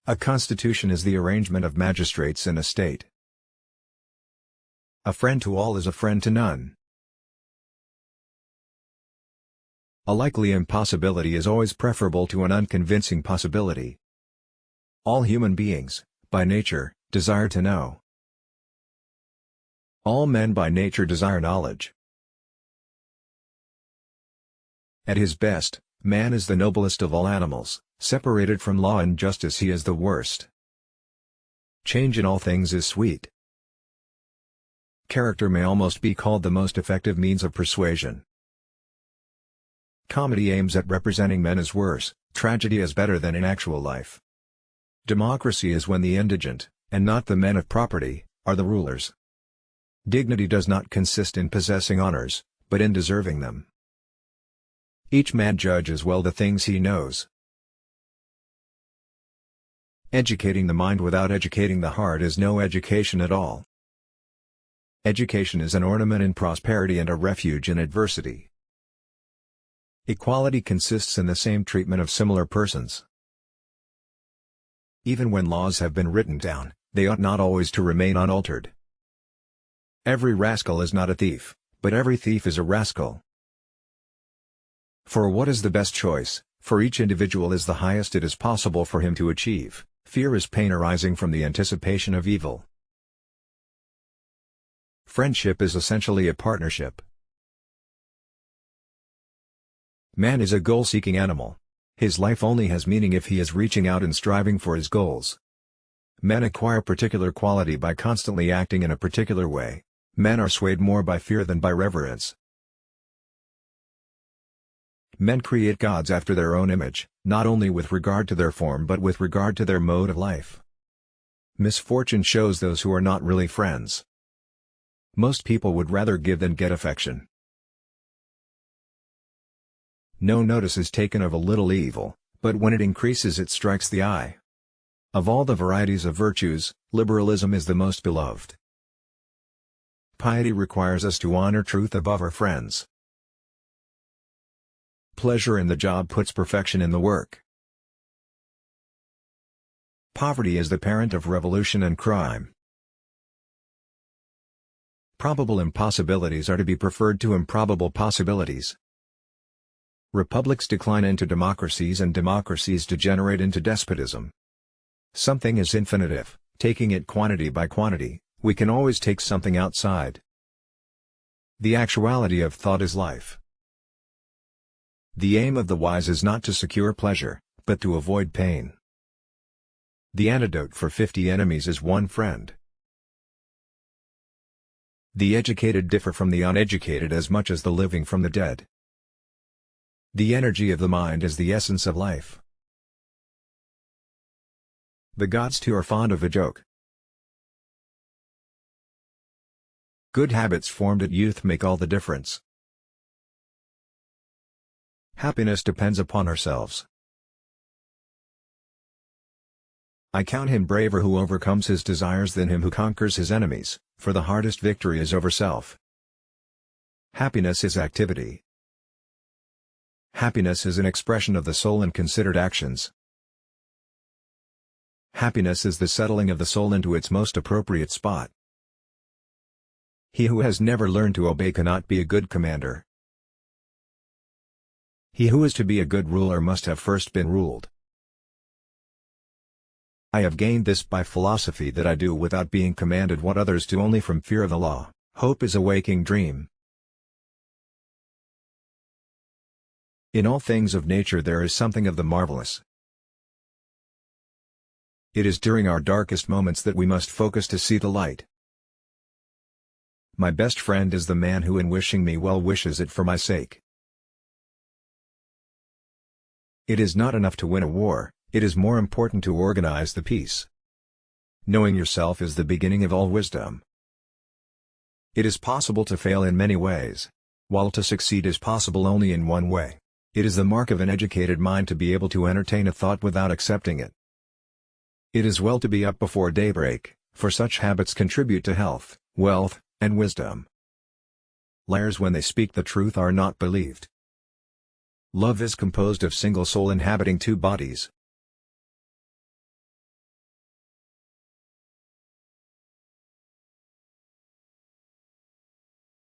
A constitution is the arrangement of magistrates in a state. A friend to all is a friend to none. A likely impossibility is always preferable to an unconvincing possibility. All human beings, by nature, desire to know. All men by nature desire knowledge. At his best, man is the noblest of all animals. Separated from law and justice he is the worst. Change in all things is sweet. Character may almost be called the most effective means of persuasion. Comedy aims at representing men as worse, tragedy as better than in actual life. Democracy is when the indigent, and not the men of property, are the rulers. Dignity does not consist in possessing honors, but in deserving them. Each man judges well the things he knows. Educating the mind without educating the heart is no education at all. Education is an ornament in prosperity and a refuge in adversity. Equality consists in the same treatment of similar persons. Even when laws have been written down, they ought not always to remain unaltered. Every rascal is not a thief, but every thief is a rascal. For what is the best choice, for each individual is the highest it is possible for him to achieve. Fear is pain arising from the anticipation of evil. Friendship is essentially a partnership. Man is a goal-seeking animal. His life only has meaning if he is reaching out and striving for his goals. Men acquire particular quality by constantly acting in a particular way. Men are swayed more by fear than by reverence. Men create gods after their own image, not only with regard to their form but with regard to their mode of life. Misfortune shows those who are not really friends. Most people would rather give than get affection. No notice is taken of a little evil, but when it increases it strikes the eye. Of all the varieties of virtues, liberalism is the most beloved. Piety requires us to honor truth above our friends. Pleasure in the job puts perfection in the work. Poverty is the parent of revolution and crime. Probable impossibilities are to be preferred to improbable possibilities. Republics decline into democracies and democracies degenerate into despotism. Something is infinitive, taking it quantity by quantity, we can always take something outside. The actuality of thought is life. The aim of the wise is not to secure pleasure, but to avoid pain. The antidote for 50 enemies is one friend. The educated differ from the uneducated as much as the living from the dead. The energy of the mind is the essence of life. The gods too are fond of a joke. Good habits formed at youth make all the difference. Happiness depends upon ourselves. I count him braver who overcomes his desires than him who conquers his enemies, for the hardest victory is over self. Happiness is activity. Happiness is an expression of the soul in considered actions. Happiness is the settling of the soul into its most appropriate spot. He who has never learned to obey cannot be a good commander. He who is to be a good ruler must have first been ruled. I have gained this by philosophy that I do without being commanded what others do only from fear of the law. Hope is a waking dream. In all things of nature there is something of the marvelous. It is during our darkest moments that we must focus to see the light. My best friend is the man who in wishing me well wishes it for my sake. It is not enough to win a war, it is more important to organize the peace. Knowing yourself is the beginning of all wisdom. It is possible to fail in many ways, while to succeed is possible only in one way. It is the mark of an educated mind to be able to entertain a thought without accepting it. It is well to be up before daybreak, for such habits contribute to health, wealth, and wisdom. Liars when they speak the truth are not believed. Love is composed of single soul inhabiting two bodies.